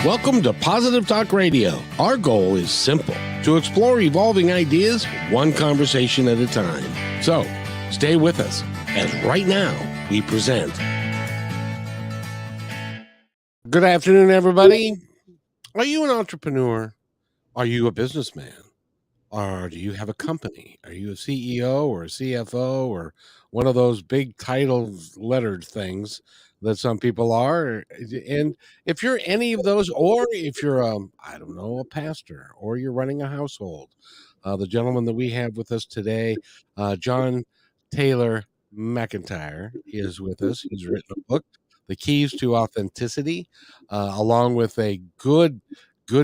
Welcome to Positive Talk Radio. Our goal is simple: to explore evolving ideas one conversation at a time. So, stay with us as right now we present. Good afternoon, everybody. Are you an entrepreneur? Are you a businessman? Or do you have a company? Are you a CEO or a CFO or one of those big title lettered things that some people are? And if you're any of those, or if you're, I don't know, a pastor, or you're running a household, the gentleman that we have with us today, John Taylor McEntire, is with us. He's written a book, The Keys to Authenticity, along with a good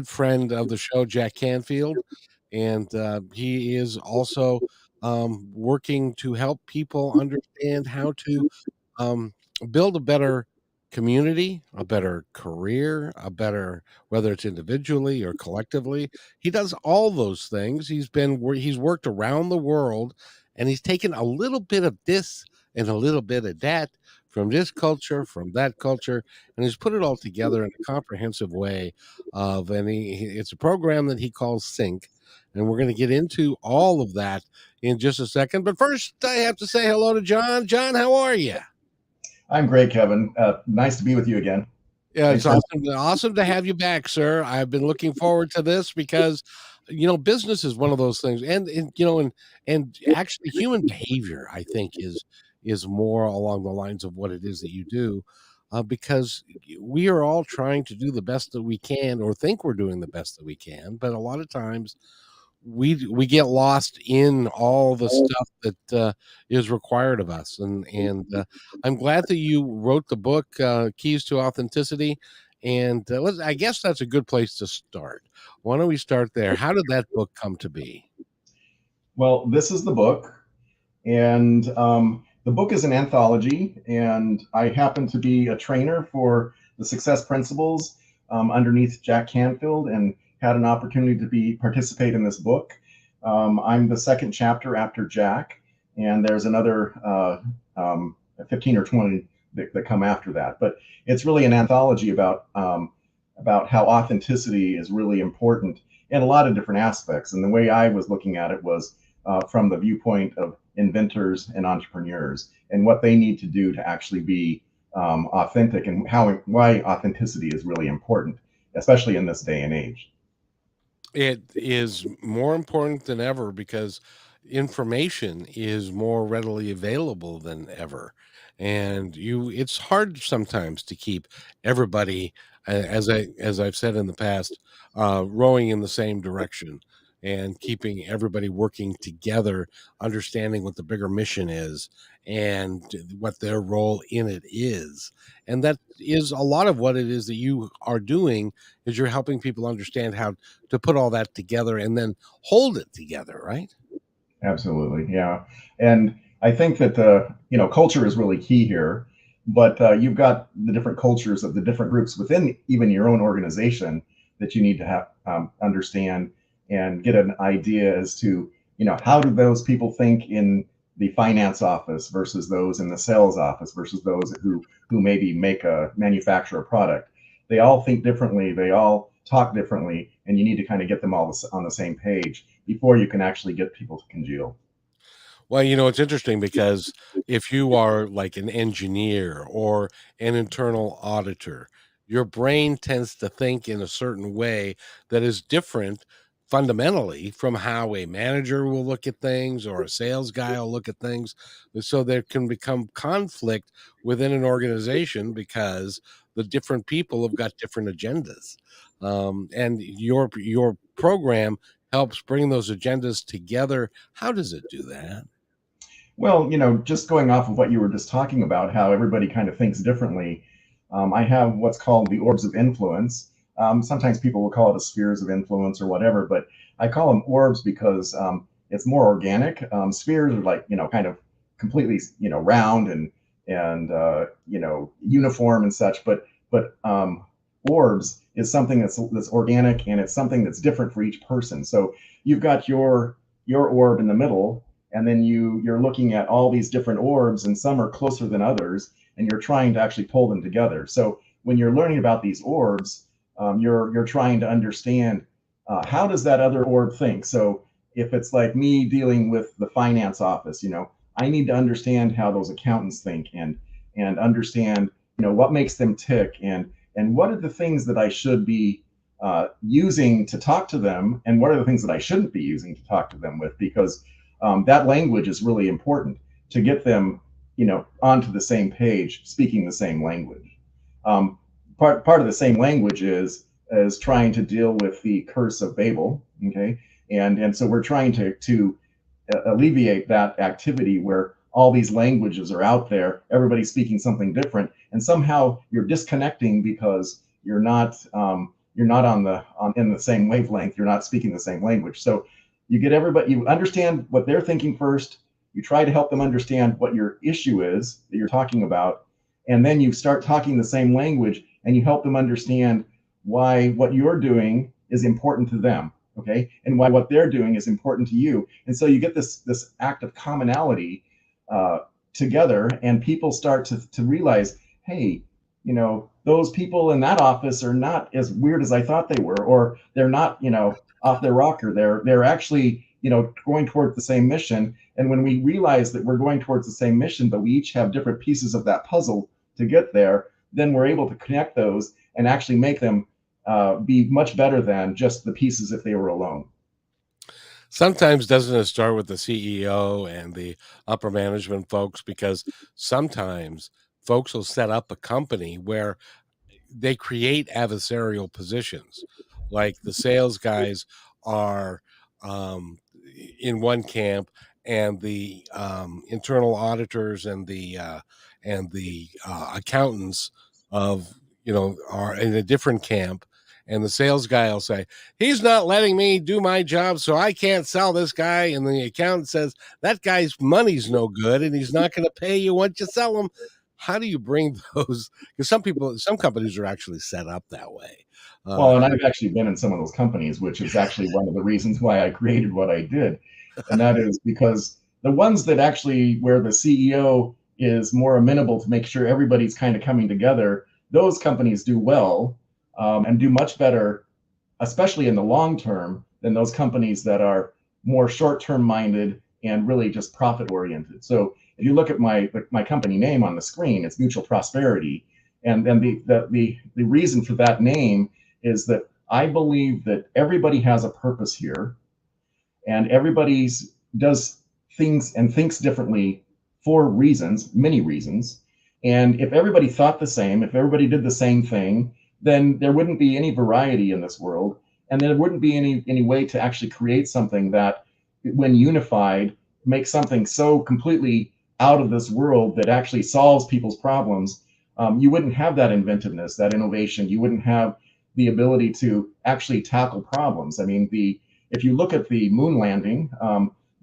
friend of the show, Jack Canfield, and he is also working to help people understand how to um, build a better community, a better career, a better, whether it's individually or collectively. He does all those things. He's worked around the world, and he's taken a little bit of this and a little bit of that from this culture, from that culture, and he's put it all together in a comprehensive way. It's a program that he calls Sync, and we're going to get into all of that in just a second. But first, I have to say hello to John. John, how are you? I'm great, Kevin. Nice to be with you again. Yeah, Thanks it's awesome to have you back, sir. I've been looking forward to this because, business is one of those things, and actually, human behavior, I think, is more along the lines of what it is that you do, because we are all trying to do the best that we can, or think we're doing the best that we can, but a lot of times we get lost in all the stuff that is required of us, and I'm glad that you wrote the book, Keys to Authenticity, and I guess that's a good place to start. Why don't we start there? How did that book come to be? Well, this is the book, and the book is an anthology, and I happen to be a trainer for the Success Principles underneath Jack Canfield, and had an opportunity to participate in this book. I'm the second chapter after Jack, and there's another 15 or 20 that come after that. But it's really an anthology about how authenticity is really important in a lot of different aspects. And the way I was looking at it was from the viewpoint of inventors and entrepreneurs and what they need to do to actually be authentic, and why authenticity is really important, especially in this day and age. It is more important than ever because information is more readily available than ever. And it's hard sometimes to keep everybody, as I've said in the past, rowing in the same direction and keeping everybody working together, understanding what the bigger mission is and what their role in it is. And that is a lot of what it is that you are doing, is you're helping people understand how to put all that together and then hold it together, right? Absolutely, yeah. And I think that culture is really key here. But you've got the different cultures of the different groups within even your own organization that you need to have understand and get an idea as to how do those people think in the finance office versus those in the sales office versus those who maybe manufacture a product. They all think differently. They all talk differently, and you need to kind of get them all on the same page before you can actually get people to congeal. Well, it's interesting because if you are like an engineer or an internal auditor, your brain tends to think in a certain way that is different fundamentally from how a manager will look at things or a sales guy will look at things. So there can become conflict within an organization because the different people have got different agendas. And your program helps bring those agendas together. How does it do that? Well, just going off of what you were just talking about, how everybody kind of thinks differently, I have what's called the orbs of influence. Sometimes people will call it a spheres of influence or whatever, but I call them orbs because it's more organic. Spheres are like, kind of completely, round and uniform and such. But orbs is something that's organic, and it's something that's different for each person. So you've got your orb in the middle, and then you're looking at all these different orbs, and some are closer than others, and you're trying to actually pull them together. So when you're learning about these orbs, you're trying to understand how does that other org think. So if it's like me dealing with the finance office, I need to understand how those accountants think, and understand what makes them tick, and what are the things that I should be using to talk to them, and what are the things that I shouldn't be using to talk to them with, because that language is really important to get them onto the same page, speaking the same language. um, part of the same language is trying to deal with the curse of Babel. Okay, and so we're trying to alleviate that activity where all these languages are out there, everybody's speaking something different, and somehow you're disconnecting because you're not on in the same wavelength. You're not speaking the same language. So you get everybody, you understand what they're thinking first. You try to help them understand what your issue is that you're talking about, and then you start talking the same language, and you help them understand why what you're doing is important to them. Okay, and why what they're doing is important to you, and so you get this act of commonality uh, together, and people start to realize, hey, those people in that office are not as weird as I thought they were, or they're not off their rocker. They're actually going towards the same mission. And when we realize that we're going towards the same mission, but we each have different pieces of that puzzle to get there, then we're able to connect those and actually make them be much better than just the pieces if they were alone. Sometimes doesn't it start with the CEO and the upper management folks? Because sometimes folks will set up a company where they create adversarial positions. Like the sales guys are um, in one camp, and the internal auditors and the accountants of are in a different camp. And the sales guy will say, "He's not letting me do my job, so I can't sell this guy." And the accountant says, "That guy's money's no good, and he's not going to pay you once you sell him." How do you bring those? Because some companies are actually set up that way. Well, and How I've actually been in some of those companies, which is actually one of the reasons why I created what I did. And that is because the ones that actually, where the CEO is more amenable to make sure everybody's kind of coming together, those companies do well, and do much better, especially in the long term, than those companies that are more short term minded and really just profit oriented. So if you look at my company name on the screen, it's Mutual Prosperity. And then the reason for that name is that I believe that everybody has a purpose here, and everybody's does things and thinks differently for reasons, many reasons. And if everybody thought the same, if everybody did the same thing, then there wouldn't be any variety in this world, and there wouldn't be any way to actually create something that, when unified, makes something so completely out of this world that actually solves people's problems. You wouldn't have that inventiveness, that innovation. You wouldn't have the ability to actually tackle problems. I mean, if you look at the moon landing,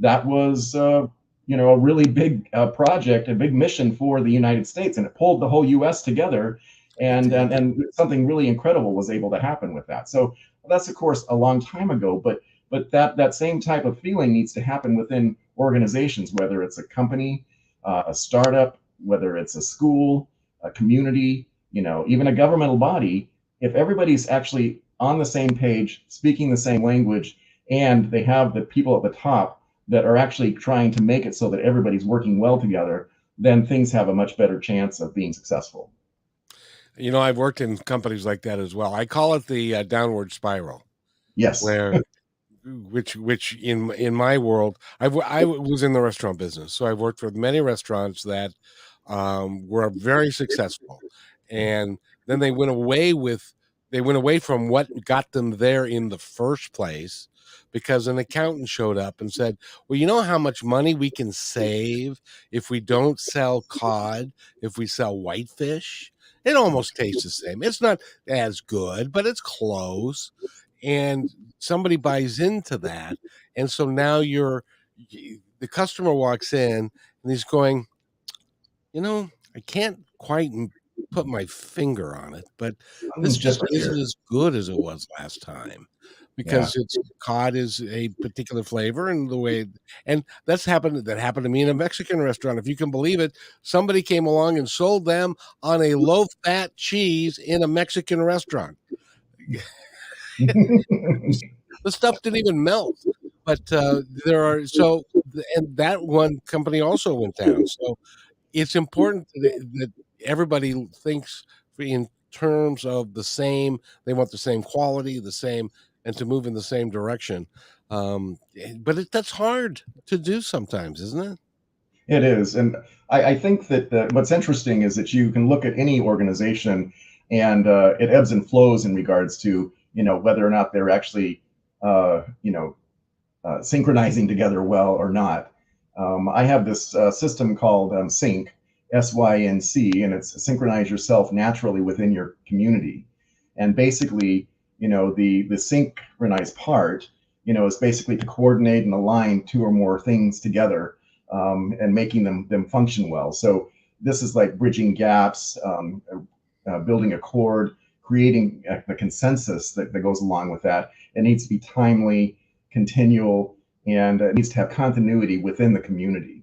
that was a really big project, a big mission for the United States, and it pulled the whole U.S. together, it did. and something really incredible was able to happen with that. So that's of course a long time ago, but that same type of feeling needs to happen within organizations, whether it's a company, a startup, whether it's a school, a community, even a governmental body. If everybody's actually on the same page, speaking the same language, and they have the people at the top that are actually trying to make it so that everybody's working well together, then things have a much better chance of being successful. I've worked in companies like that as well. I call it the downward spiral, Yes. where which in my world, I was in the restaurant business, so I've worked with many restaurants that were very successful, and then they went away from what got them there in the first place, because an accountant showed up and said, "Well, you know how much money we can save if we don't sell cod, if we sell whitefish? It almost tastes the same. It's not as good, but it's close." And somebody buys into that, and so now the customer walks in and he's going, I can't quite put my finger on it, but this Something's just different isn't here. as good as it was last time, Yeah. because it's cod is a particular flavor, and the way, and that happened to me in a Mexican restaurant. If you can believe it, somebody came along and sold them on a low fat cheese in a Mexican restaurant. The stuff didn't even melt. But there are and that one company also went down. So it's important that everybody thinks in terms of the same. They want the same quality, the same, and to move in the same direction. But that's hard to do sometimes, isn't it? It is, and I think that what's interesting is that you can look at any organization, and it ebbs and flows in regards to whether or not they're actually synchronizing together well or not. I have this system called Sync, SYNC, and it's synchronize yourself naturally within your community. And basically, the synchronized part, is basically to coordinate and align two or more things together, and making them function well. So this is like bridging gaps, building a chord, creating the consensus that goes along with that. It needs to be timely, continual, and it needs to have continuity within the community.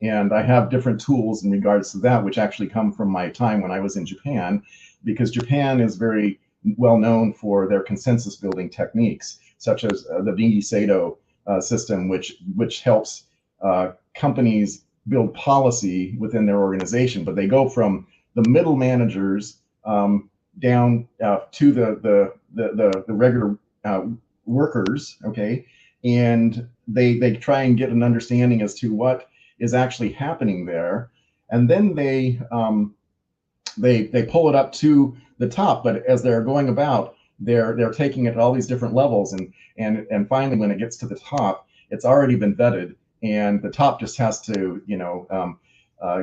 And I have different tools in regards to that, which actually come from my time when I was in Japan, because Japan is very well known for their consensus building techniques, such as the Vingi Seido system, which helps companies build policy within their organization. But they go from the middle managers down to the regular workers, okay, and they try and get an understanding as to what is actually happening there, and then they pull it up to the top. But as they're going about, they're taking it at all these different levels, and finally, when it gets to the top, it's already been vetted, and the top just has to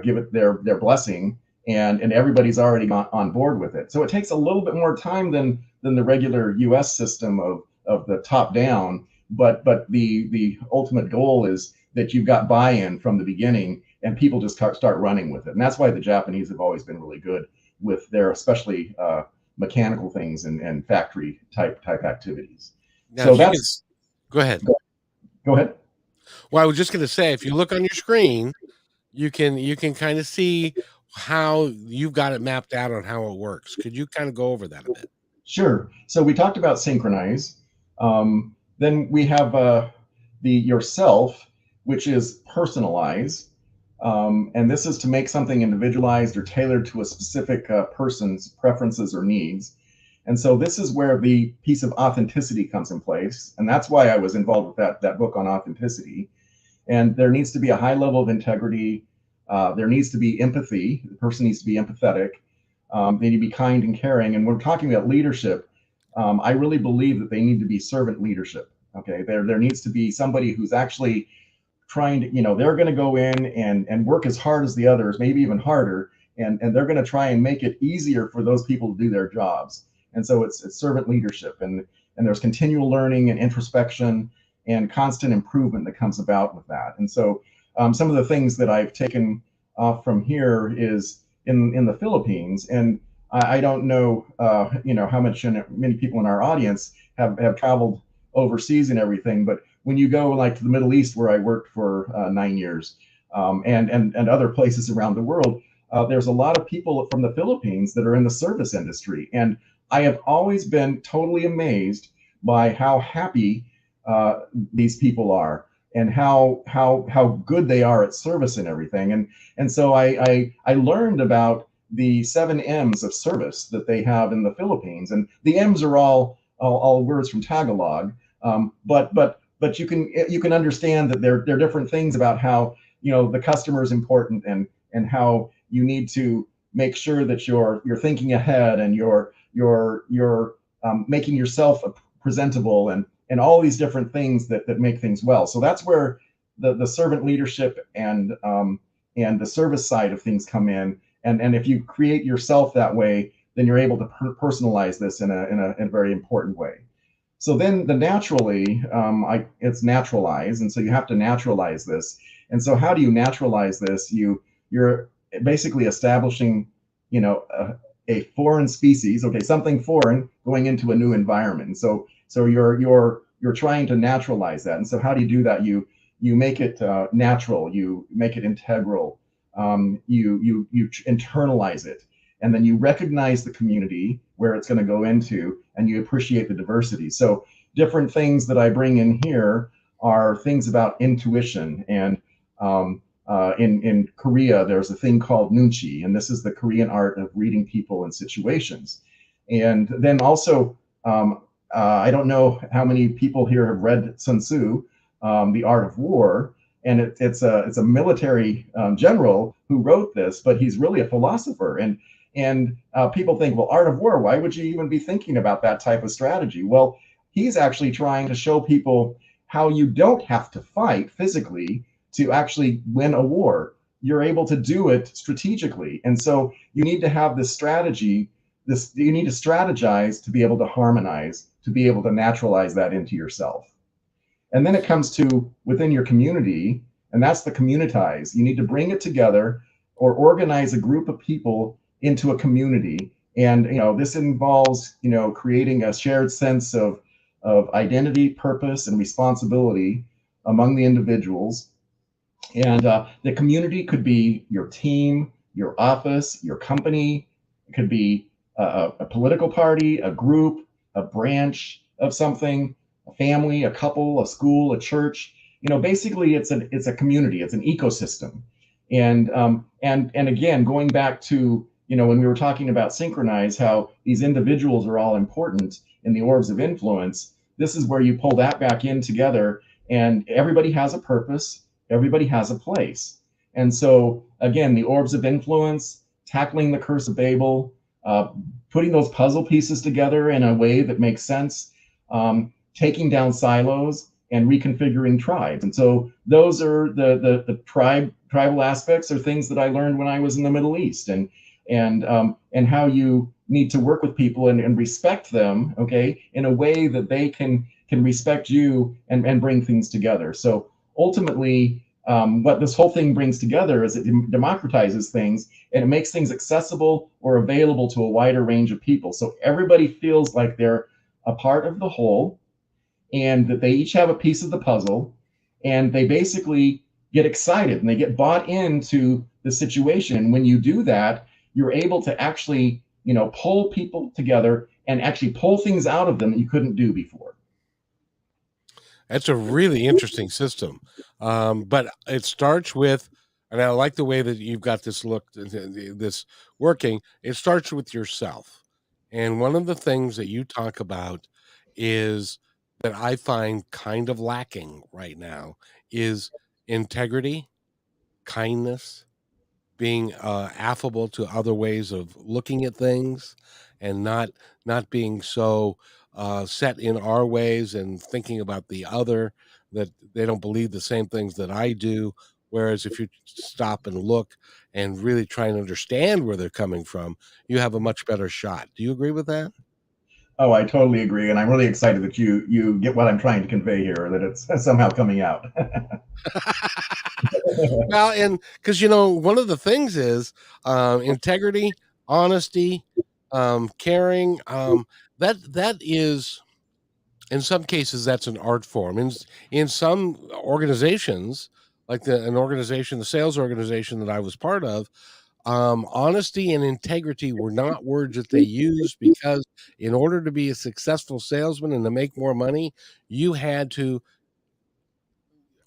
give it their blessing, and everybody's already on board with it. So it takes a little bit more time than the regular U.S. system of the top down, but the ultimate goal is that you've got buy-in from the beginning, and people just start running with it. And that's why the Japanese have always been really good with their, especially mechanical things and factory type activities. Now, So if you can, that's go ahead. go ahead. Well, I was just going to say, if you look on your screen, you can kind of see how you've got it mapped out on how it works. Could you kind of go over that a bit? Sure. So we talked about synchronize. Then we have the yourself, which is personalize. And this is to make something individualized or tailored to a specific person's preferences or needs. And so this is where the piece of authenticity comes in place. And that's why I was involved with that book on authenticity. And there needs to be a high level of integrity. There needs to be empathy. The person needs to be empathetic. They need to be kind and caring. And we're talking about leadership. I really believe that they need to be servant leadership. Okay, there needs to be somebody who's actually trying to, they're going to go in and work as hard as the others, maybe even harder, and they're going to try and make it easier for those people to do their jobs. And so it's servant leadership, and there's continual learning and introspection and constant improvement that comes about with that. And so some of the things that I've taken off from here is in the Philippines, and I don't know, how many people in our audience have traveled overseas and everything, but when you go like to the Middle East, where I worked for 9 years, and other places around the world, there's a lot of people from the Philippines that are in the service industry, and I have always been totally amazed by how happy these people are, and how good they are at service and everything. And so I learned about the 7 M's of service that they have in the Philippines, and the M's are all words from Tagalog, but you can understand that there are different things about how the customer is important, and how you need to make sure that you're thinking ahead, and you're making yourself presentable, and all these different things that make things well. So that's where the servant leadership and the service side of things come in. And if you create yourself that way, then you're able to personalize this in a very important way. So then the naturally, it's naturalize, and so you have to naturalize this. And so how do you naturalize this? You're basically establishing, a foreign species, okay, something foreign going into a new environment. So you're trying to naturalize that. And so how do you do that? You make it natural. You make it integral. You internalize it, and then you recognize the community where it's going to go into, and you appreciate the diversity. So different things that I bring in here are things about intuition. And in Korea, there's a thing called nunchi, and this is the Korean art of reading people and situations. And then also, I don't know how many people here have read Sun Tzu, The Art of War, and it's a military general who wrote this, but he's really a philosopher. And people think, well, Art of War, why would you even be thinking about that type of strategy? Well, he's actually trying to show people how you don't have to fight physically to actually win a war. You're able to do it strategically, and so you need to have this strategy. This you need to strategize to be able to harmonize, to be able to naturalize that into yourself. And then it comes to within your community, and that's the communitize. You need to bring it together or organize a group of people into a community. And this involves creating a shared sense of identity, purpose, and responsibility among the individuals. And the community could be your team, your office, your company. It could be a political party, a group, a branch of something, a family, a couple, a school, a church. Basically, it's a community. It's an ecosystem. And again, going back to when we were talking about synchronize, how these individuals are all important in the orbs of influence. This is where you pull that back in together, and everybody has a purpose. Everybody has a place. And so, again, the orbs of influence, tackling the curse of Babel, putting those puzzle pieces together in a way that makes sense, taking down silos, and reconfiguring tribes. And so those are the tribal aspects, are things that I learned when I was in the Middle East, and how you need to work with people and respect them, okay, in a way that they can respect you and bring things together. So ultimately, what this whole thing brings together is it democratizes things, and it makes things accessible or available to a wider range of people. So everybody feels like they're a part of the whole, and that they each have a piece of the puzzle, and they basically get excited and they get bought into the situation. And when you do that, you're able to actually, pull people together and actually pull things out of them that you couldn't do before. That's a really interesting system. But it starts with, and I like the way that you've got this this working. It starts with yourself. And one of the things that you talk about is that I find kind of lacking right now is integrity, kindness, being affable to other ways of looking at things, and not being so set in our ways and thinking about the other, that they don't believe the same things that I do. Whereas if you stop and look and really try and understand where they're coming from, you have a much better shot. Do you agree with that? Oh, I totally agree, and I'm really excited that you get what I'm trying to convey here, that it's somehow coming out. Well, and because one of the things is integrity, honesty, caring. That is, in some cases, that's an art form. In some organizations, like the sales organization that I was part of, honesty and integrity were not words that they used, because in order to be a successful salesman and to make more money, you had to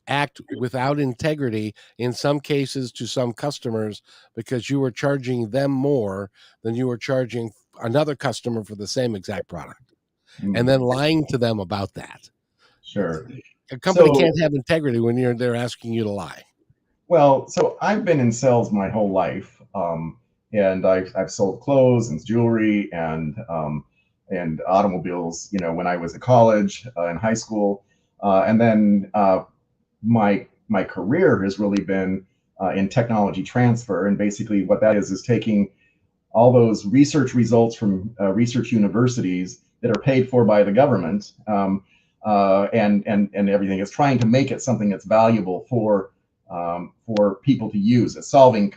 act without integrity, in some cases to some customers, because you were charging them more than you were charging another customer for the same exact product, and then lying to them about that. Sure. A company So, can't have integrity when they're asking you to lie. well, so I've been in sales my whole life, and I've sold clothes and jewelry and automobiles. When I was at college and high school, and then my career has really been in technology transfer, and basically what that is taking all those research results from research universities that are paid for by the government, and everything, is trying to make it something that's valuable for people to use. It's solving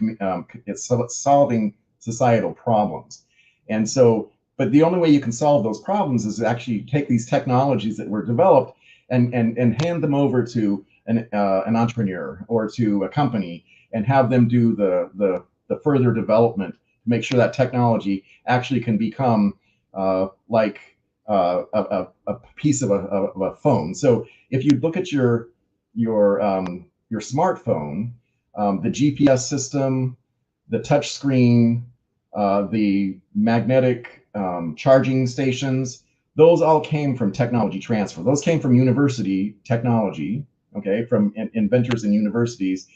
societal problems. And so, but the only way you can solve those problems is to actually take these technologies that were developed and hand them over to an entrepreneur or to a company, and have them do the further development to make sure that technology actually can become like a piece of a phone. So if you look at your smartphone, the GPS system, the touch screen, the magnetic charging stations, those all came from technology transfer. Those came from university technology, okay, from inventors in universities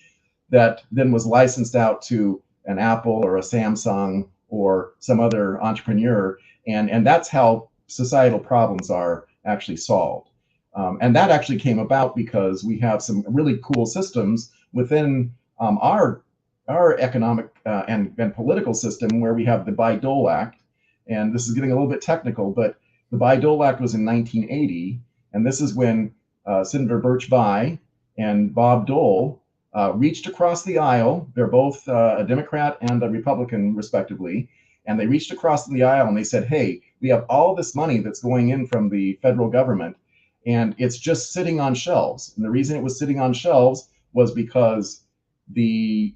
that then was licensed out to an Apple or a Samsung or some other entrepreneur. And that's how societal problems are actually solved. And that actually came about because we have some really cool systems within our economic and political system where we have the Bayh-Dole Act. And this is getting a little bit technical, but the Bayh-Dole Act was in 1980. And this is when Senator Birch Bayh and Bob Dole reached across the aisle. They're both a Democrat and a Republican, respectively. And they reached across the aisle and they said, hey, we have all this money that's going in from the federal government, and it's just sitting on shelves. And the reason it was sitting on shelves was because the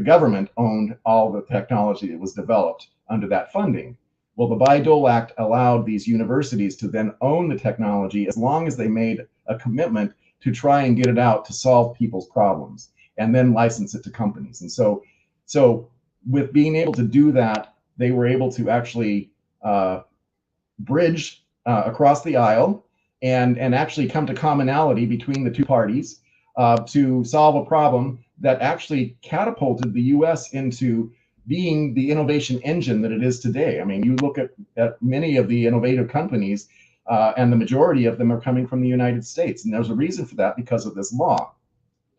government owned all the technology that was developed under that funding. Well, the Bayh-Dole Act allowed these universities to then own the technology as long as they made a commitment to try and get it out to solve people's problems and then license it to companies. And so with being able to do that, they were able to actually bridge across the aisle and actually come to commonality between the two parties to solve a problem that actually catapulted the U.S. into being the innovation engine that it is today. I mean, you look at many of the innovative companies, and the majority of them are coming from the United States. And there's a reason for that because of this law.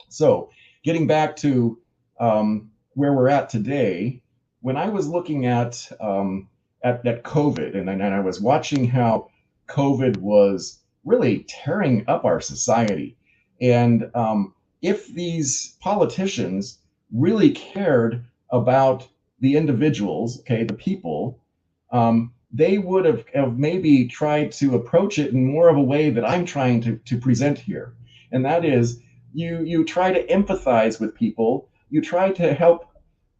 So getting back to where we're at today, when I was looking at COVID, and I was watching how COVID was really tearing up our society. And if these politicians really cared about the individuals, okay, the people, they would have maybe tried to approach it in more of a way that I'm trying to present here. And that is, you try to empathize with people, you try to help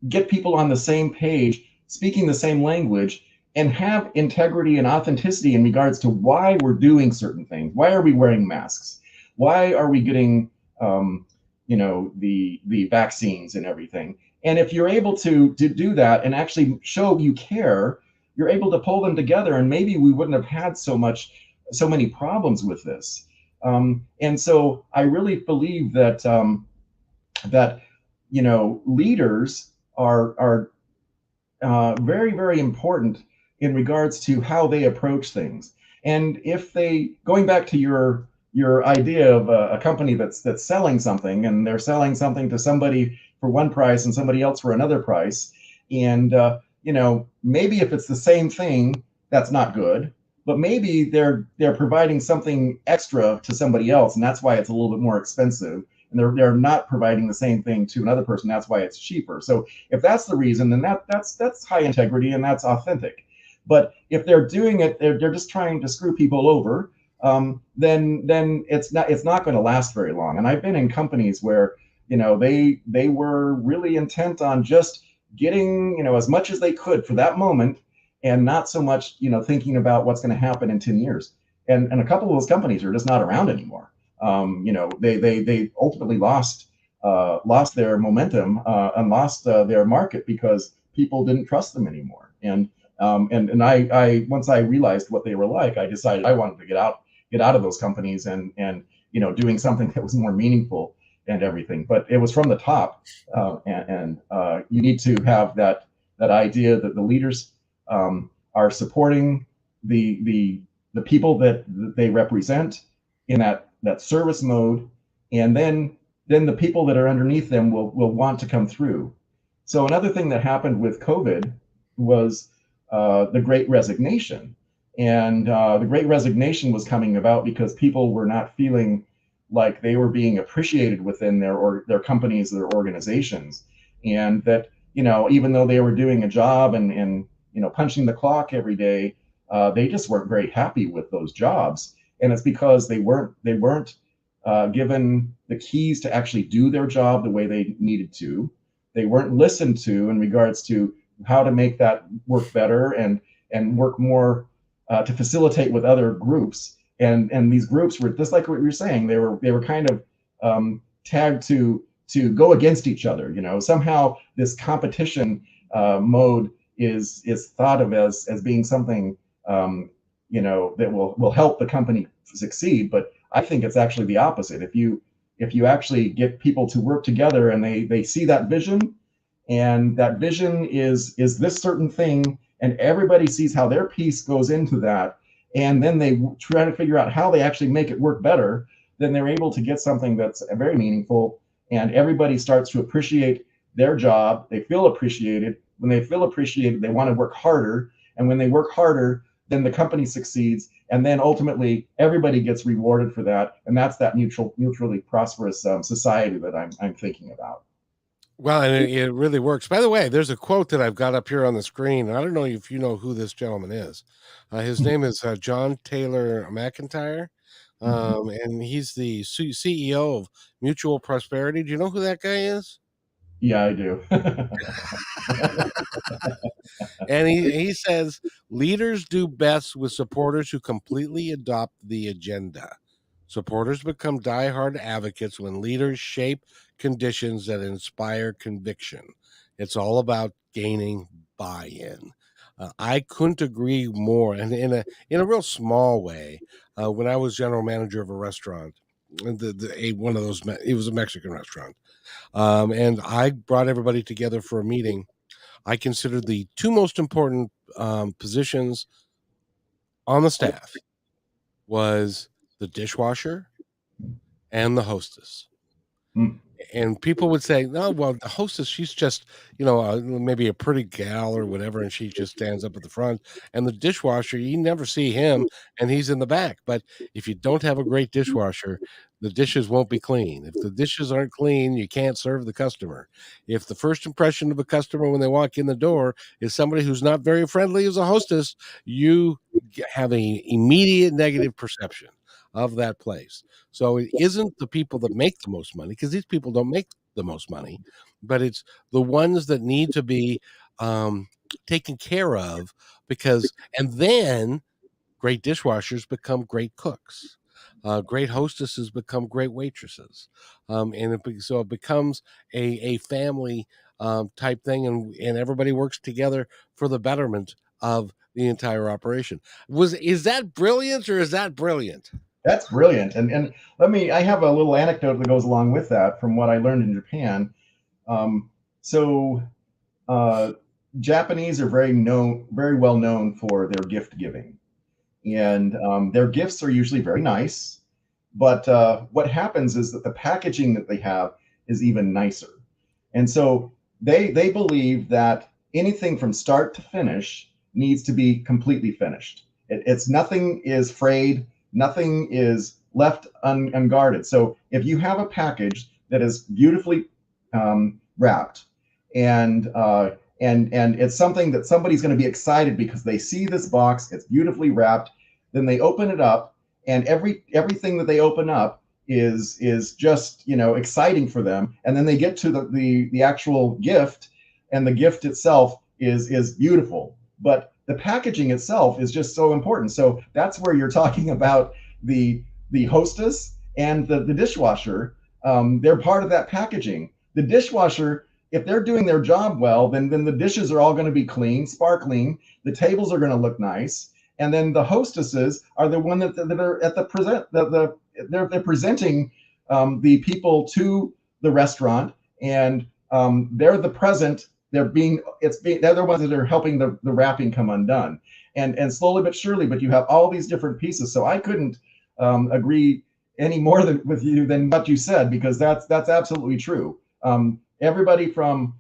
get people on the same page, speaking the same language, and have integrity and authenticity in regards to why we're doing certain things. Why are we wearing masks? Why are we getting, the vaccines and everything? And if you're able to do that and actually show you care, you're able to pull them together, and maybe we wouldn't have had so many problems with this. And so I really believe that leaders are very, very important in regards to how they approach things. And if going back to your idea of a company that's selling something, and they're selling something to somebody for one price and somebody else for another price, and maybe if it's the same thing, that's not good. But maybe they're providing something extra to somebody else, and that's why it's a little bit more expensive. And they're not providing the same thing to another person. That's why it's cheaper. So if that's the reason, then that's high integrity and that's authentic. But if they're doing it, they're just trying to screw people over, then it's not going to last very long. And I've been in companies where they were really intent on just getting as much as they could for that moment, and not so much thinking about what's going to happen in 10 years. And a couple of those companies are just not around anymore. They ultimately lost their momentum and lost their market because people didn't trust them anymore. And I once I realized what they were like, I decided I wanted to get out of those companies and doing something that was more meaningful and everything. But it was from the top, and you need to have that idea that the leaders are supporting the people that they represent in that service mode, and then the people that are underneath them will want to come through. So another thing that happened with COVID was the Great Resignation. And the Great Resignation was coming about because people were not feeling like they were being appreciated within their companies, their organizations. And that, even though they were doing a job and punching the clock every day, they just weren't very happy with those jobs. And it's because they weren't given the keys to actually do their job the way they needed to. They weren't listened to in regards to how to make that work better and work more to facilitate with other groups. And these groups were just like what you were saying. They were kind of tagged to go against each other. Somehow this competition mode is thought of as being something that will help the company succeed. But I think it's actually the opposite. If you actually get people to work together and they see that vision, and that vision is this certain thing, and everybody sees how their piece goes into that, and then they try to figure out how they actually make it work better, then they're able to get something that's very meaningful, and everybody starts to appreciate their job. They feel appreciated. When they feel appreciated, they want to work harder, and when they work harder, then the company succeeds, and then ultimately everybody gets rewarded for that, and that's that mutually prosperous society that I'm thinking about. Well, and it really works. By the way, there's a quote that I've got up here on the screen, and I don't know if you know who this gentleman is. His name is John Taylor McEntire, and he's the CEO of Mutual Prosperity. Do you know who that guy is? Yeah, I do. And he says leaders do best with supporters who completely adopt the agenda. Supporters become diehard advocates when leaders shape conditions that inspire conviction. It's all about gaining buy-in. I couldn't agree more. And in a real small way, when I was general manager of a restaurant, one of those, it was a Mexican restaurant, and I brought everybody together for a meeting. I considered the two most important positions on the staff was the dishwasher and the hostess. Mm. And people would say, "No, well, the hostess, she's just, maybe a pretty gal or whatever, and she just stands up at the front. And the dishwasher, you never see him, and he's in the back. But if you don't have a great dishwasher, the dishes won't be clean. If the dishes aren't clean, you can't serve the customer. If the first impression of a customer when they walk in the door is somebody who's not very friendly as a hostess, you have a immediate negative perception of that place. So it isn't the people that make the most money, because these people don't make the most money, but it's the ones that need to be taken care of, and then great dishwashers become great cooks. Great hostesses become great waitresses. So it becomes a family type thing, and everybody works together for the betterment of the entire operation. Is that brilliant, or is that brilliant? That's brilliant. And I have a little anecdote that goes along with that from what I learned in Japan. So uh, Japanese are very well known for their gift giving, and their gifts are usually very nice. But what happens is that the packaging that they have is even nicer, and so they believe that anything from start to finish needs to be completely finished. It's nothing is frayed, nothing is left unguarded. So if you have a package that is beautifully wrapped, and and it's something that somebody's going to be excited because they see this box, it's beautifully wrapped, then they open it up, and everything that they open up is just exciting for them, and then they get to the actual gift, and the gift itself is beautiful, but the packaging itself is just so important. So that's where you're talking about the hostess and the dishwasher. They're part of that packaging. The dishwasher, if they're doing their job well, then the dishes are all going to be clean, sparkling. The tables are going to look nice, and then the hostesses are the one that are at the they're presenting the people to the restaurant, and they're the present. They're the ones that are helping the wrapping come undone, and slowly but surely. But you have all these different pieces. So I couldn't agree any more with you than what you said, because that's absolutely true. Everybody from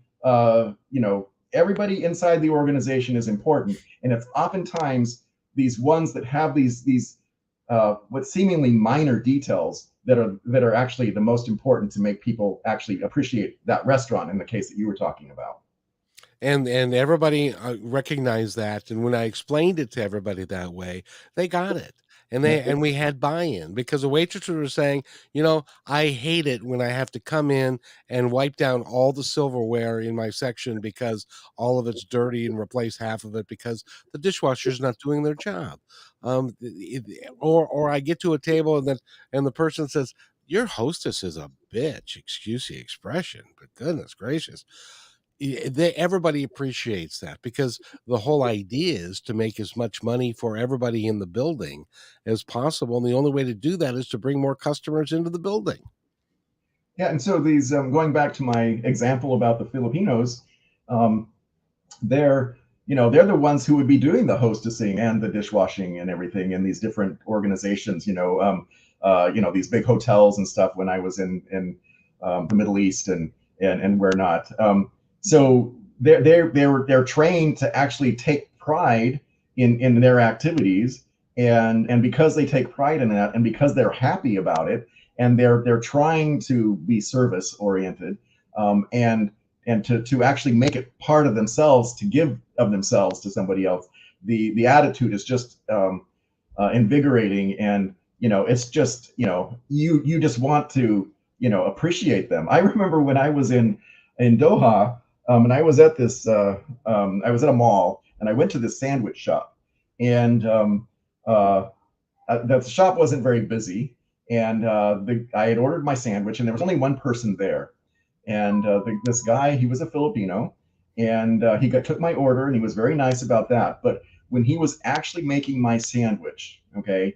everybody inside the organization is important, and it's oftentimes these ones that have these what seemingly minor details that are actually the most important to make people actually appreciate that restaurant, in the case that you were talking about. And everybody recognized that, and when I explained it to everybody that way, they got it. and we had buy-in because the waitresses were saying, I hate it when I have to come in and wipe down all the silverware in my section because all of it's dirty and replace half of it because the dishwasher's not doing their job. Or I get to a table and the person says, your hostess is a bitch, excuse the expression, but goodness gracious. Everybody appreciates that because the whole idea is to make as much money for everybody in the building as possible. And the only way to do that is to bring more customers into the building. Yeah, and so these going back to my example about the Filipinos, they're they're the ones who would be doing the hostessing and the dishwashing and everything in these different organizations. These big hotels and stuff when I was in the Middle East and where not. So they're trained to actually take pride in their activities, and because they take pride in that, and because they're happy about it, and they're trying to be service oriented, and to actually make it part of themselves, to give of themselves to somebody else. The attitude is just invigorating, and it's just you just want to appreciate them. I remember when I was in Doha, and I was at this I was at a mall, and I went to this sandwich shop, and the shop wasn't very busy, and I had ordered my sandwich, and there was only one person there, and this guy, he was a Filipino, and took my order, and he was very nice about that. But when he was actually making my sandwich, okay,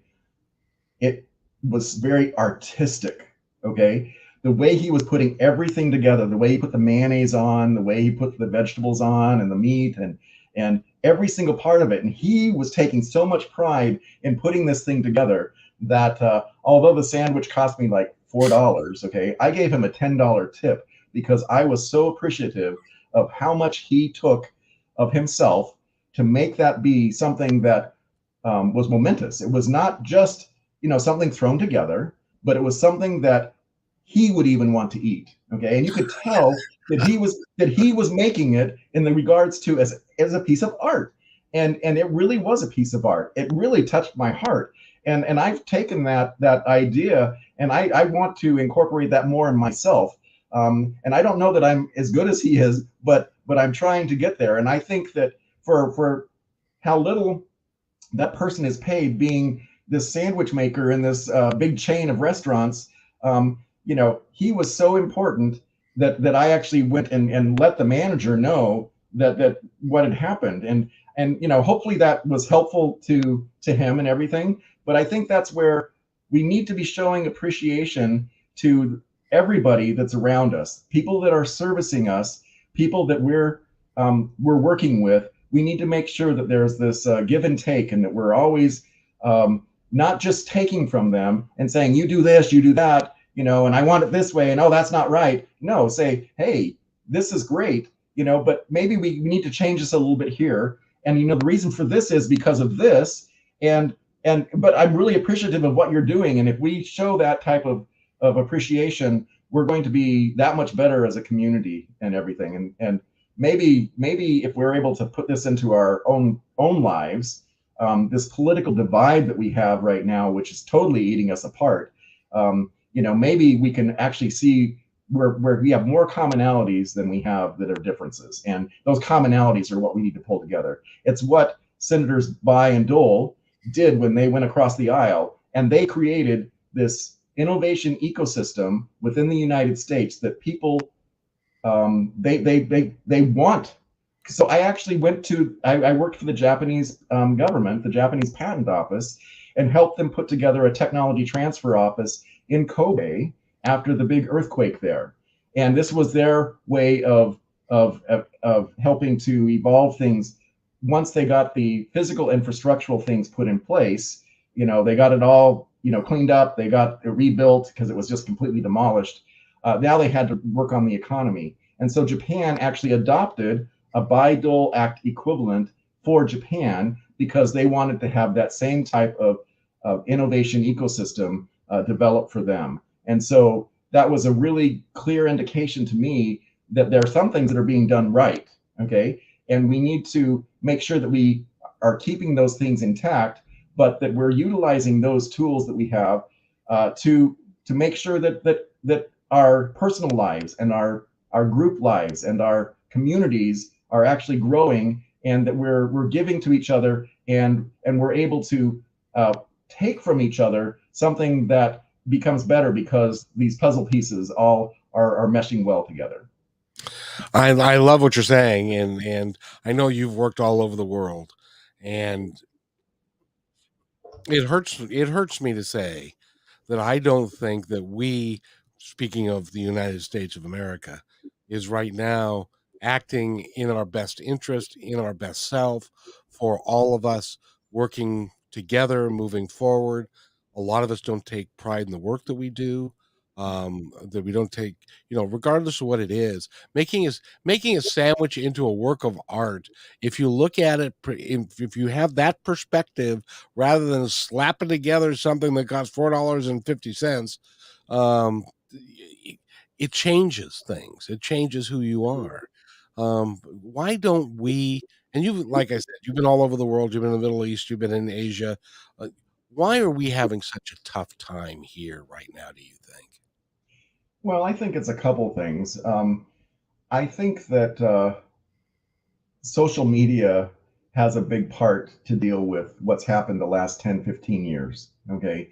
it was very artistic, okay? The way he was putting everything together, the way he put the mayonnaise on, the way he put the vegetables on and the meat and every single part of it. And he was taking so much pride in putting this thing together that although the sandwich cost me like $4, okay, I gave him a $10 tip because I was so appreciative of how much he took of himself to make that be something that was momentous. It was not just something thrown together, but it was something that he would even want to eat. Okay, and you could tell that he was making it in the regards to as a piece of art, and it really was a piece of art. It really touched my heart, and I've taken that idea, and I want to incorporate that more in myself. And I don't know that I'm as good as he is, but I'm trying to get there. And I think that for how little that person is paid, being this sandwich maker in this big chain of restaurants, he was so important that I actually went and let the manager know that what had happened, and hopefully that was helpful to him and everything. But I think that's where we need to be showing appreciation to everybody that's around us, people that are servicing us, people that we're working with. We need to make sure that there's this give and take, and that we're always not just taking from them and saying, you do this, you do that, and I want it this way, and oh, that's not right. No, say, hey, this is great, but maybe we need to change this a little bit here. And the reason for this is because of this, but I'm really appreciative of what you're doing. And if we show that type of appreciation, we're going to be that much better as a community and everything. And maybe if we're able to put this into our own lives, this political divide that we have right now, which is totally eating us apart, maybe we can actually see where we have more commonalities than we have that are differences. And those commonalities are what we need to pull together. It's what Senators Bai and Dole did when they went across the aisle, and they created this innovation ecosystem within the United States that people they want. So I actually I worked for the Japanese government, the Japanese patent office, and helped them put together a technology transfer office in Kobe after the big earthquake there. And this was their way of helping to evolve things. Once they got the physical infrastructural things put in place, they got it all, cleaned up, they got it rebuilt because it was just completely demolished. Now they had to work on the economy. And so Japan actually adopted a Bayh-Dole Act equivalent for Japan because they wanted to have that same type of innovation ecosystem developed for them. And so that was a really clear indication to me that there are some things that are being done right, okay? And we need to make sure that we are keeping those things intact, but that we're utilizing those tools that we have to make sure that our personal lives and our group lives and our communities are actually growing, and that we're giving to each other, and we're able to take from each other something that becomes better because these puzzle pieces all are meshing well together. I love what you're saying, and I know you've worked all over the world, and it hurts me to say that I don't think that we, speaking of the United States of America, is right now acting in our best interest, in our best self, for all of us working together, moving forward. A lot of us don't take pride in the work that we do. That we don't take, regardless of what it is, making a sandwich into a work of art. If you look at it, if you have that perspective, rather than slapping together something that costs $4.50, um, it changes things. It changes who you are. Why don't we? And you, like I said, you've been all over the world. You've been in the Middle East. You've been in Asia. Uh, why are we having such a tough time here right now? Do you think? Well, I think it's a couple things. I think that social media has a big part to deal with what's happened the last 10, 15 years. Okay.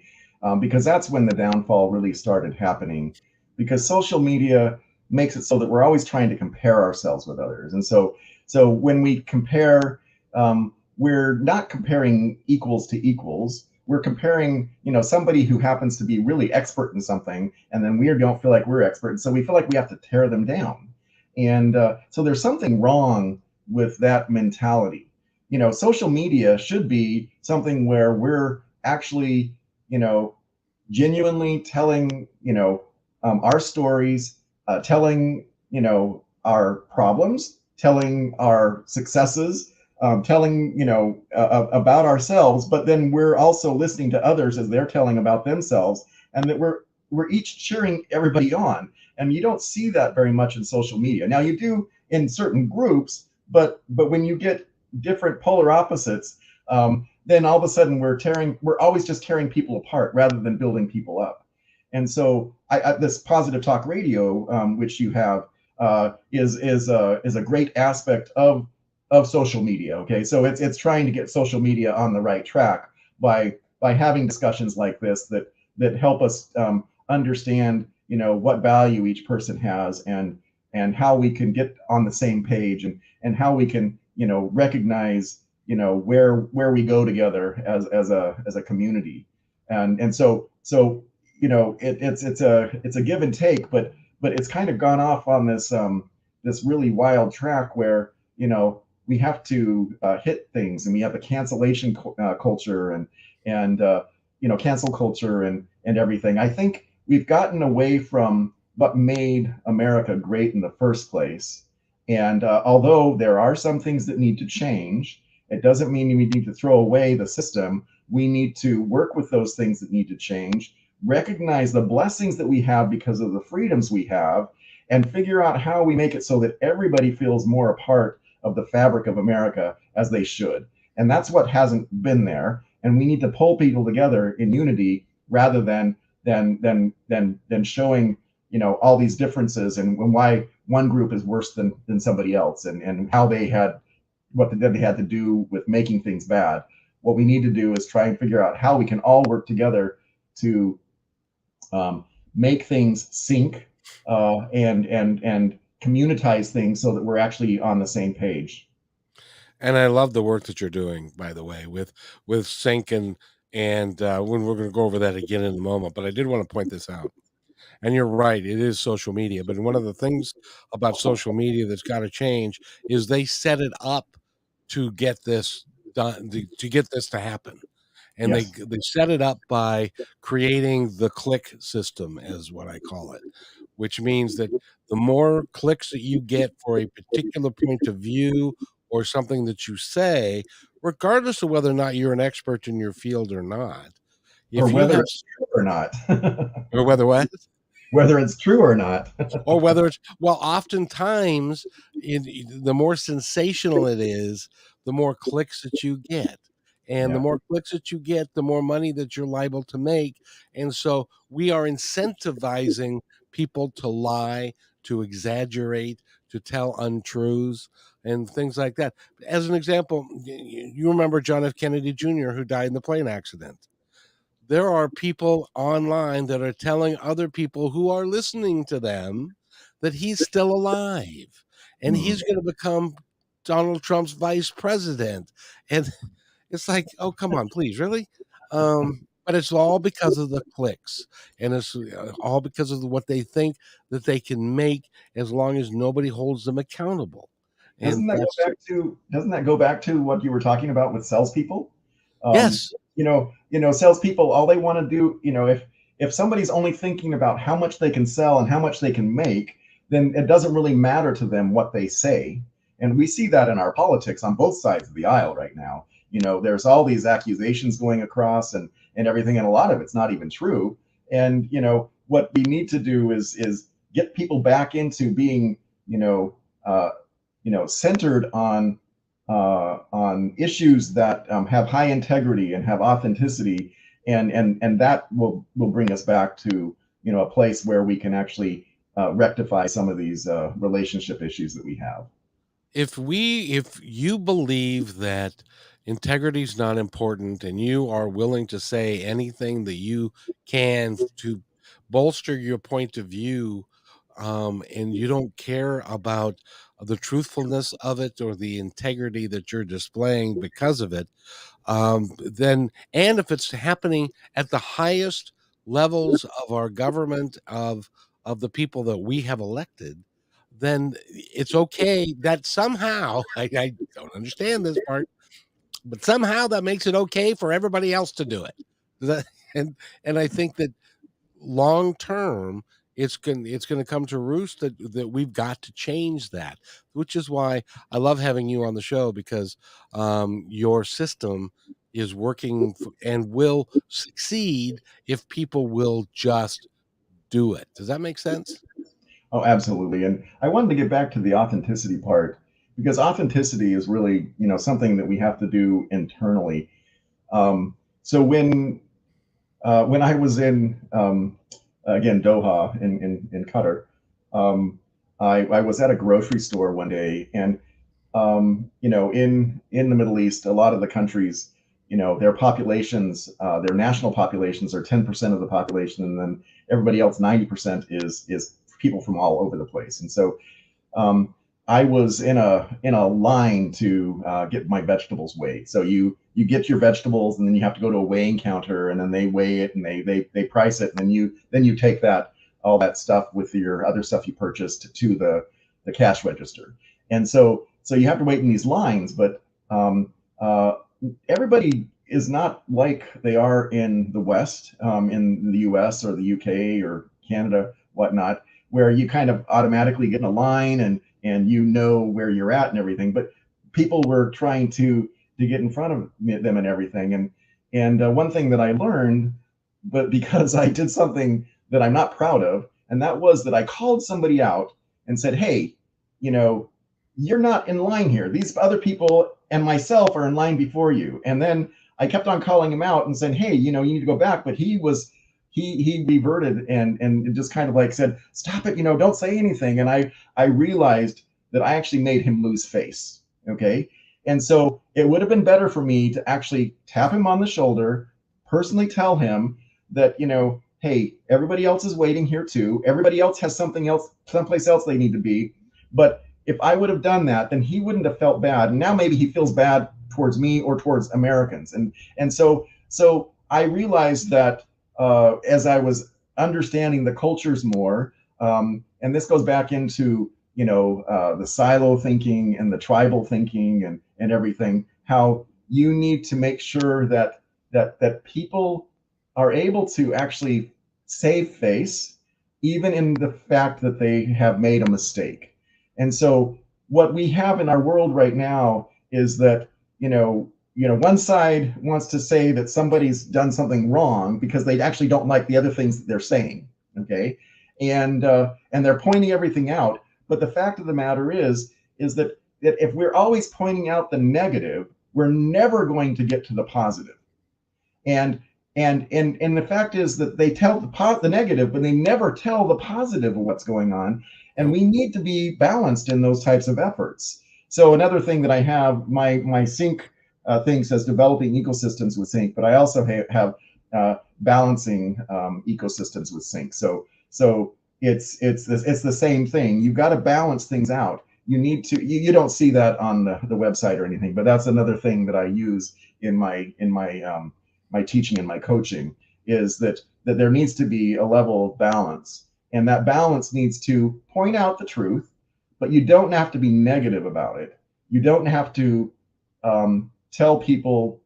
Because that's when the downfall really started happening. Because social media makes it so that we're always trying to compare ourselves with others. And so when we compare, we're not comparing equals to equals. We're comparing, somebody who happens to be really expert in something, and then we don't feel like we're expert. And so we feel like we have to tear them down. And so there's something wrong with that mentality. Social media should be something where we're actually, genuinely telling, our stories, telling, our problems, telling our successes, telling, about ourselves, but then we're also listening to others as they're telling about themselves, and that we're each cheering everybody on. And you don't see that very much in social media. Now you do in certain groups, but when you get different polar opposites, then all of a sudden we're always just tearing people apart rather than building people up. And so this positive talk radio, which you have, is a great aspect of social media. Okay, so it's trying to get social media on the right track by having discussions like this that help us understand, what value each person has, and how we can get on the same page, and how we can, recognize, where we go together as a community. And so it's a give and take, but it's kind of gone off on this really wild track where, we have to hit things, and we have a cancellation culture, and cancel culture, and everything. I think we've gotten away from what made America great in the first place. And although there are some things that need to change, it doesn't mean we need to throw away the system. We need to work with those things that need to change, recognize the blessings that we have because of the freedoms we have, and figure out how we make it so that everybody feels more a part of the fabric of America as they should. And that's what hasn't been there. And we need to pull people together in unity rather than showing, all these differences, and why one group is worse than somebody else, and how they had what they had to do with making things bad. What we need to do is try and figure out how we can all work together to make things sync, and communitize things so that we're actually on the same page. And I love the work that you're doing, by the way, with sync, and when we're going to go over that again in a moment. But I did want to point this out. And you're right, it is social media. But one of the things about social media that's got to change is they set it up to get this done, to get this to happen. And they Yes. they set it up by creating the click system, as what I call it, which means that the more clicks that you get for a particular point of view or something that you say, regardless of whether or not you're an expert in your field or not, Or if you whether have, it's true or not. or whether what, Whether it's true or not. or whether it's, well, oftentimes the more sensational it is, the more clicks that you get. And the Yeah. more clicks that you get, the more money that you're liable to make. And so we are incentivizing people to lie, to exaggerate, to tell untruths, and things like that. As an example, you remember John F. Kennedy Jr., who died in the plane accident. There are people online that are telling other people who are listening to them that he's still alive and Hmm. he's going to become Donald Trump's vice president. And it's like, oh, come on, please, really? But it's all because of the clicks, and it's all because of what they think that they can make as long as nobody holds them accountable. And that's Doesn't that go back to what you were talking about with salespeople? Um, yes, salespeople, all they want to do, if somebody's only thinking about how much they can sell and how much they can make, then it doesn't really matter to them what they say. And we see that in our politics on both sides of the aisle right now. There's all these accusations going across and everything, and a lot of it's not even true. And what we need to do is get people back into being, uh, centered on issues that have high integrity and have authenticity, and that will bring us back to a place where we can actually rectify some of these relationship issues that we have. if you believe that integrity is not important and you are willing to say anything that you can to bolster your point of view, and you don't care about the truthfulness of it or the integrity that you're displaying because of it, then and if it's happening at the highest levels of our government of the people that we have elected, then it's okay that somehow I don't understand this part, but somehow that makes it okay for everybody else to do it. That- and and I think that long term it's going to come to roost that we've got to change that, which is why I love having you on the show, because your system is working and will succeed if people will just do it. Does that make sense? Oh, absolutely. And I wanted to get back to the authenticity part, because authenticity is really something that we have to do internally. So when I was in again Doha in Qatar, I was at a grocery store one day, and in the Middle East, a lot of the countries, their populations, their national populations are 10% of the population, and then everybody else 90% is people from all over the place. And so um, I was in a line to get my vegetables weighed. So you get your vegetables, and then you have to go to a weighing counter, and then they weigh it, and they price it, and then you take that all that stuff with your other stuff you purchased to the cash register. And so you have to wait in these lines, but um, uh, everybody is not like they are in the West, in the U.S. or the U.K. or Canada, whatnot, where you kind of automatically get in a line and where you're at and everything. But people were trying to get in front of them and everything. And one thing that I learned, but because I did something that I'm not proud of, and that was that I called somebody out and said, "Hey, you know, you're not in line here. These other people and myself are in line before you." And then I kept on calling him out and saying, "Hey, you need to go back." But he reverted and just kind of like said, "Stop it, don't say anything." And I realized that I actually made him lose face. Okay. And so it would have been better for me to actually tap him on the shoulder, personally tell him that, hey, everybody else is waiting here too. Everybody else has something else, someplace else they need to be. But if I would have done that, then he wouldn't have felt bad. And now maybe he feels bad towards me or towards Americans. And so I realized that as I was understanding the cultures more, and this goes back into the silo thinking and the tribal thinking and everything, how you need to make sure that people are able to actually save face even in the fact that they have made a mistake. And so what we have in our world right now is that one side wants to say that somebody's done something wrong because they actually don't like the other things that they're saying. Okay. And they're pointing everything out, but the fact of the matter is that if we're always pointing out the negative, we're never going to get to the positive. And and the fact is that they tell the negative, but they never tell the positive of what's going on. And Nope. we need to be balanced in those types of efforts. So another thing that I have, my sync thing says developing ecosystems with sync, but I also have balancing ecosystems with sync. So it's the same thing. You've got to balance things out. You need to. You don't see that on the website or anything, but that's another thing that I use in my teaching and my coaching, is that there needs to be a level of balance, and that balance needs to point out the truth, but you don't have to be negative about it. You don't have to tell people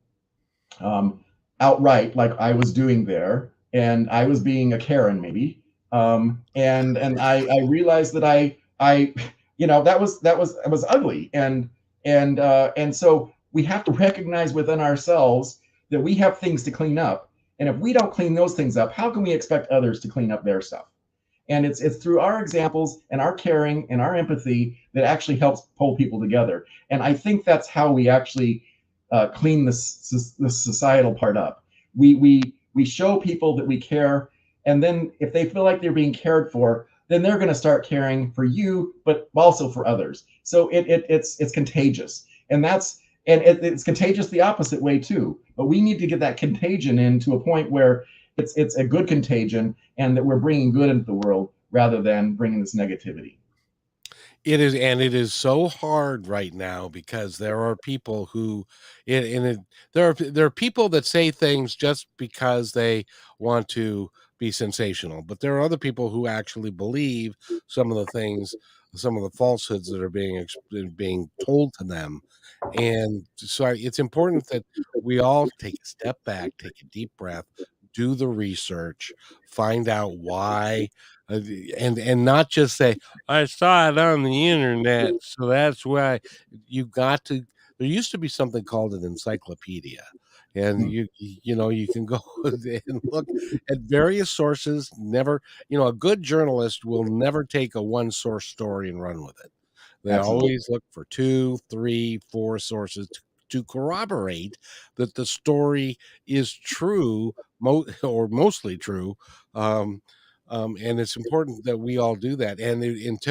um, outright, like I was doing there, and I was being a Karen maybe, and I realized that I that was ugly, and so we have to recognize within ourselves that we have things to clean up, and if we don't clean those things up, how can we expect others to clean up their stuff? And it's through our examples and our caring and our empathy that actually helps pull people together. And I think that's how we actually clean this societal part up. We show people that we care, and then if they feel like they're being cared for, then they're going to start caring for you, but also for others. So it's contagious, and it's contagious the opposite way too. But we need to get that contagion in to a point where it's a good contagion, and that we're bringing good into the world rather than bringing this negativity. It is, and it is so hard right now because there are people who, in it, there are people that say things just because they want to be sensational, but there are other people who actually believe some of the things, some of the falsehoods that are being told to them, and so it's important that we all take a step back, take a deep breath, do the research, find out why, uh, and not just say, I saw it on the internet, so that's why. You got to There used to be something called an encyclopedia, and you can go and look at various sources. Never, a good journalist will never take a one source story and run with it. They Absolutely. always look for 2, 3, 4 sources to corroborate that the story is true, or mostly true. Um, and it's important that we all do that. And it's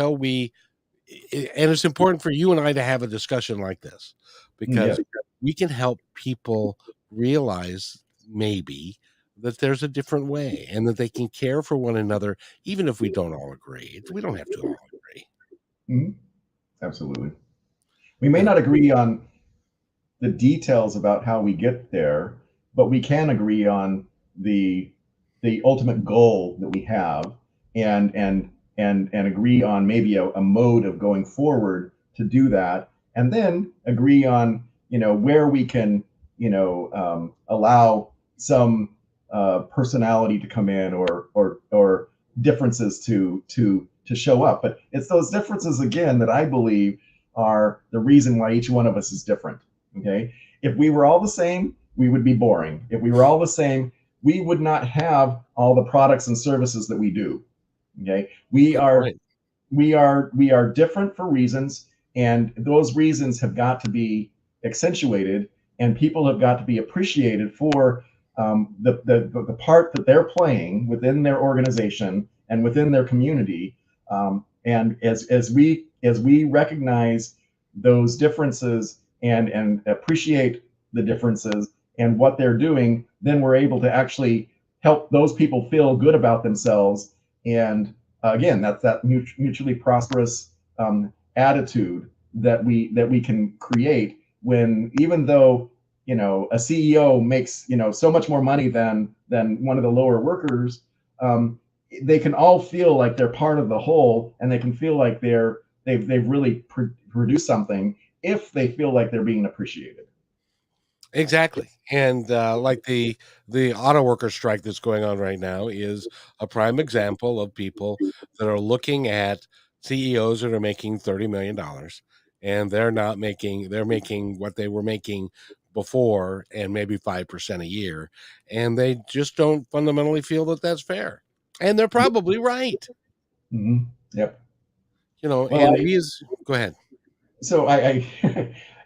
important for you and I to have a discussion like this, Yeah. because we can help people realize, maybe, that there's a different way and that they can care for one another, even if we don't all agree. We don't have to all agree. Mhm. Absolutely. We may Yeah. not agree on the details about how we get there, but we can agree on the the ultimate goal that we have, and agree on maybe a mode of going forward to do that, and then agree on where we can allow some personality to come in, or differences to show up. But it's those differences again that I believe are the reason why each one of us is different. Okay. If we were all the same, we would be boring. If we were all the same, we would not have all the products and services that we do. Okay. Good point. We are different for reasons, and those reasons have got to be accentuated, and people have got to be appreciated for the part that they're playing within their organization and within their community. And as we recognize those differences, and appreciate the differences and what they're doing, then we're able to actually help those people feel good about themselves. And again, that's that mutually prosperous attitude that we can create, when, even though a CEO makes so much more money than one of the lower workers, they can all feel like they're part of the whole, and they can feel like they've really produced something, if they feel like they're being appreciated. Exactly, and, like the auto worker strike that's going on right now is a prime example of people that are looking at CEOs that are making $30 million, and they're making what they were making before, and maybe 5% a year, and they just don't fundamentally feel that that's fair, and they're probably right, Mm-hmm. Yep. Well, and we as go ahead. I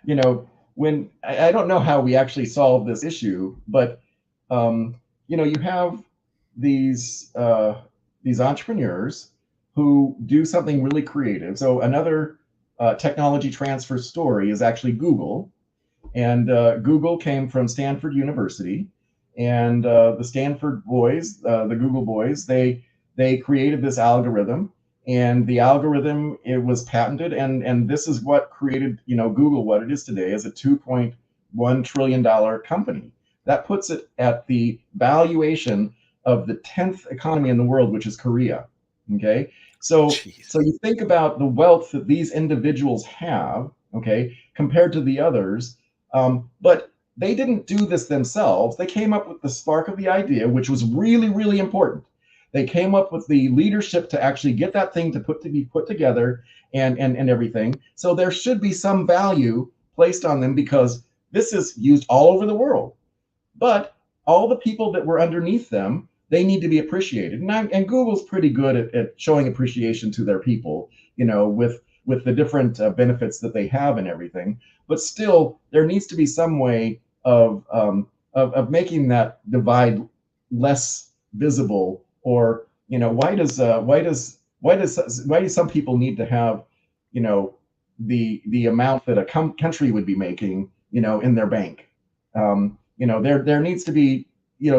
you know, when I don't know how we actually solve this issue, but you have these these entrepreneurs who do something really creative. So another technology transfer story is actually Google, and Google came from Stanford University, and the Stanford boys, the Google boys, they created this algorithm, and the algorithm, it was patented, and this is what created Google what it is today, as a $2.1 trillion company. That puts it at the valuation of the 10th economy in the world, which is Korea. Okay, so Jeez. you think about the wealth that these individuals have, okay, compared to the others, but they didn't do this themselves. They came up with the spark of the idea, which was really, really important. They came up with the leadership to actually get that thing to be put together, and everything. So there should be some value placed on them, because this is used all over the world. But all the people that were underneath them, they need to be appreciated. And Google's pretty good at showing appreciation to their people, with the different benefits that they have and everything. But still, there needs to be some way of making that divide less visible. Or why do some people need to have the amount that a country would be making in their bank? There needs to be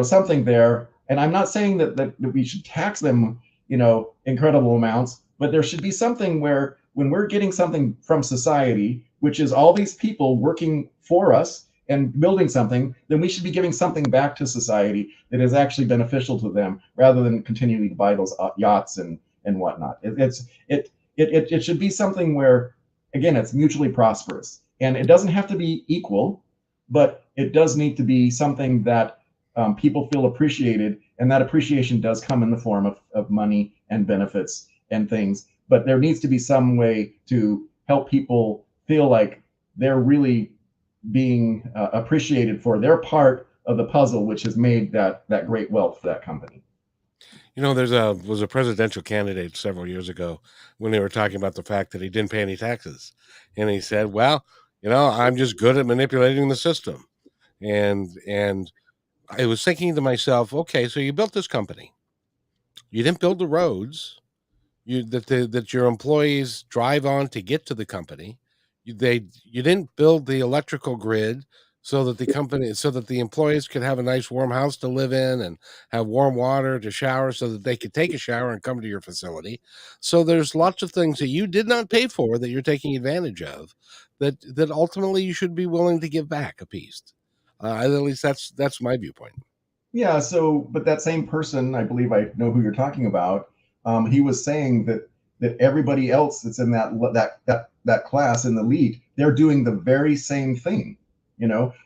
something there. And I'm not saying that we should tax them incredible amounts, but there should be something where, when we're getting something from society, which is all these people working for us and building something, then we should be giving something back to society that is actually beneficial to them, rather than continuing to buy those yachts and whatnot. It should be something where, again, it's mutually prosperous, and it doesn't have to be equal, but it does need to be something that people feel appreciated, and that appreciation does come in the form of money and benefits and things. But there needs to be some way to help people feel like they're really being appreciated for their part of the puzzle, which has made that great wealth for that company. Was a presidential candidate several years ago when they were talking about the fact that he didn't pay any taxes, and he said, "Well, I'm just good at manipulating the system." And I was thinking to myself, okay, so you built this company, you didn't build the roads that your employees drive on to get to the company. You didn't build the electrical grid so that the employees could have a nice warm house to live in and have warm water to shower so that they could take a shower and come to your facility. So there's lots of things that you did not pay for that you're taking advantage of, that ultimately you should be willing to give back a piece. At least that's my viewpoint. Yeah. So, but that same person, I believe I know who you're talking about. He was saying that everybody else that's in that class in the elite, they're doing the very same thing.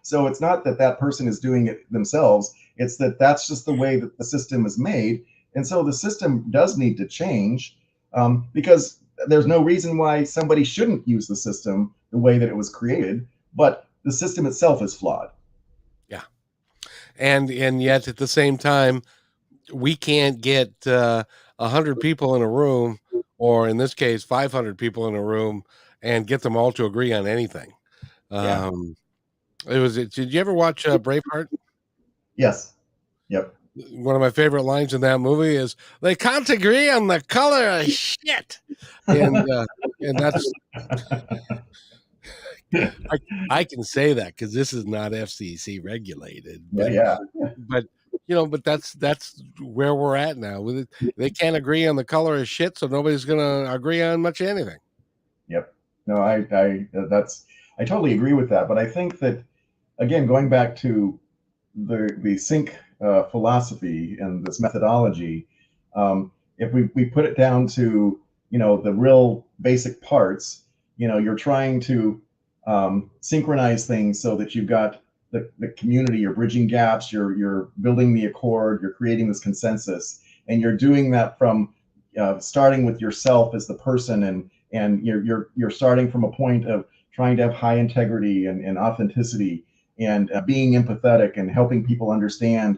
So it's not that that person is doing it themselves. It's that that's just the way that the system is made, and so the system does need to change, because there's no reason why somebody shouldn't use the system the way that it was created. But the system itself is flawed. Yeah. And yet at the same time, we can't get 100 people in a room, or in this case 500 people in a room, and get them all to agree on anything. Yeah. Did you ever watch Braveheart? Yes. Yep. One of my favorite lines in that movie is, "They can't agree on the color of shit," and that's I, I can say that because this is not FCC regulated, Yeah. Yeah. but but that's where we're at now. With it, they can't agree on the color of shit, so nobody's gonna agree on much anything. Yep. No, I totally agree with that. But I think that, again, going back to the sync philosophy and this methodology, if we put it down to the real basic parts, you're trying to synchronize things so that you've got the community, you're bridging gaps, you're building the accord, you're creating this consensus, and you're doing that from starting with yourself as the person, and you're starting from a point of trying to have high integrity and authenticity, and being empathetic and helping people understand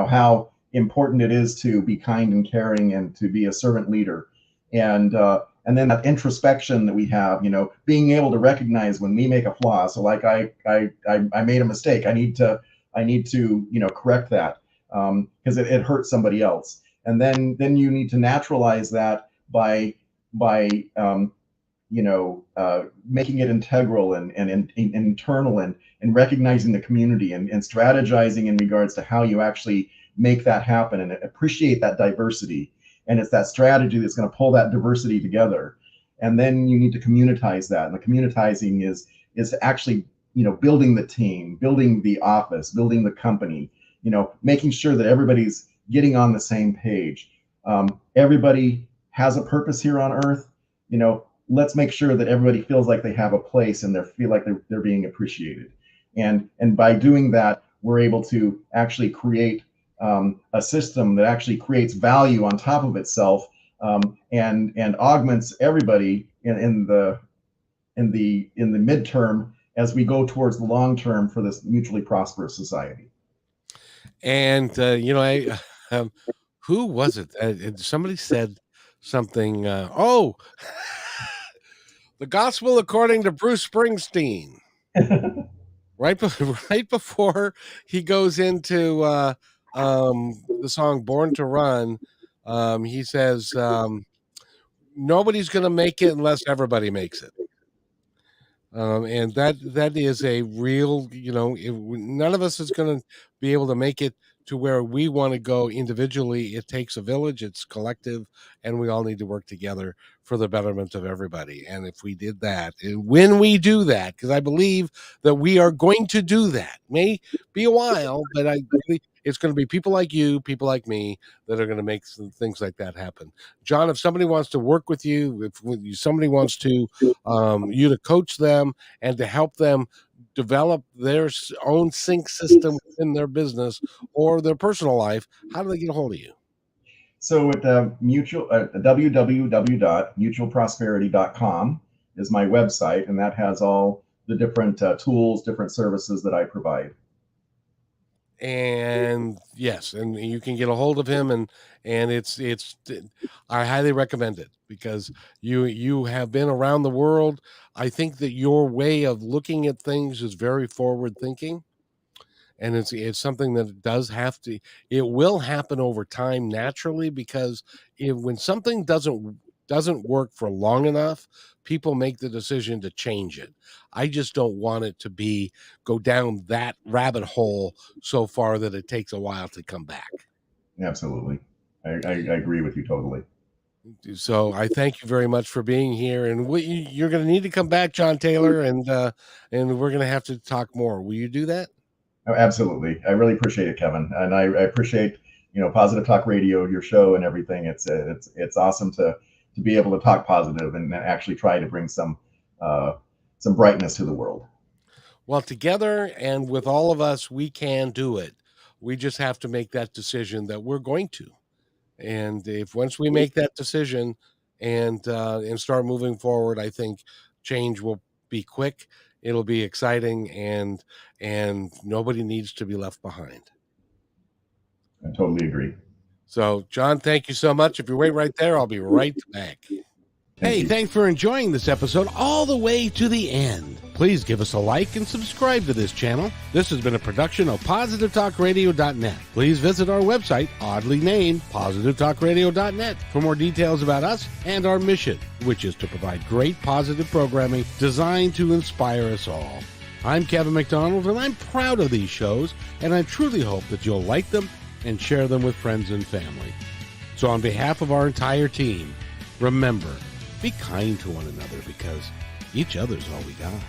how important it is to be kind and caring and to be a servant leader. And And then that introspection that we have, being able to recognize when we make a flaw. So like I made a mistake. I need to correct that because it hurts somebody else. And then you need to naturalize that by making it integral and internal and recognizing the community and strategizing in regards to how you actually make that happen and appreciate that diversity. And it's that strategy that's going to pull that diversity together. And then you need to communitize that. And the communitizing is actually, building the team, building the office, building the company, making sure that everybody's getting on the same page. Everybody has a purpose here on earth. Let's make sure that everybody feels like they have a place and they feel like they're being appreciated. And by doing that, we're able to actually create a system that actually creates value on top of itself and augments everybody in the midterm as we go towards the long term for this mutually prosperous society. And who was it? Somebody said something. The gospel according to Bruce Springsteen. right before he goes into the song "Born to Run," he says, "Nobody's going to make it unless everybody makes it." And that is a real, none of us is going to be able to make it to where we want to go individually. It takes a village, it's collective, and we all need to work together for the betterment of everybody. And if we did that, and when we do that, because I believe that we are going to do that, may be a while, but it's going to be people like you, people like me, that are going to make some things like that happen. John, if somebody wants to work with you, if somebody wants to you to coach them and to help them develop their own sync system in their business or their personal life, how do they get a hold of you? So at www.mutualprosperity.com is my website, and that has all the different tools, different services that I provide. And yes, and you can get a hold of him, and it's I highly recommend it because you have been around the world. I think that your way of looking at things is very forward thinking, and it's something that it will happen over time naturally, because when something doesn't work for long enough, people make the decision to change it. I just don't want it to go down that rabbit hole so far that it takes a while to come back. Absolutely. I agree with you totally. So I thank you very much for being here, and you're going to need to come back, John Taylor, and we're going to have to talk more. Will you do that? Oh, absolutely. I really appreciate it, Kevin. And I appreciate, Positive Talk Radio, your show and everything. It's awesome to be able to talk positive and actually try to bring some brightness to the world. Well, together and with all of us, we can do it. We just have to make that decision that we're going to. And once we make that decision and start moving forward, I think change will be quick. It'll be exciting, and nobody needs to be left behind. I totally agree. So, John, thank you so much. If you wait right there, I'll be right back. Hey, thanks for enjoying this episode all the way to the end. Please give us a like and subscribe to this channel. This has been a production of PositiveTalkRadio.net. Please visit our website, oddly named PositiveTalkRadio.net, for more details about us and our mission, which is to provide great positive programming designed to inspire us all. I'm Kevin McDonald, and I'm proud of these shows, and I truly hope that you'll like them and share them with friends and family. So on behalf of our entire team, remember, be kind to one another, because each other's all we got.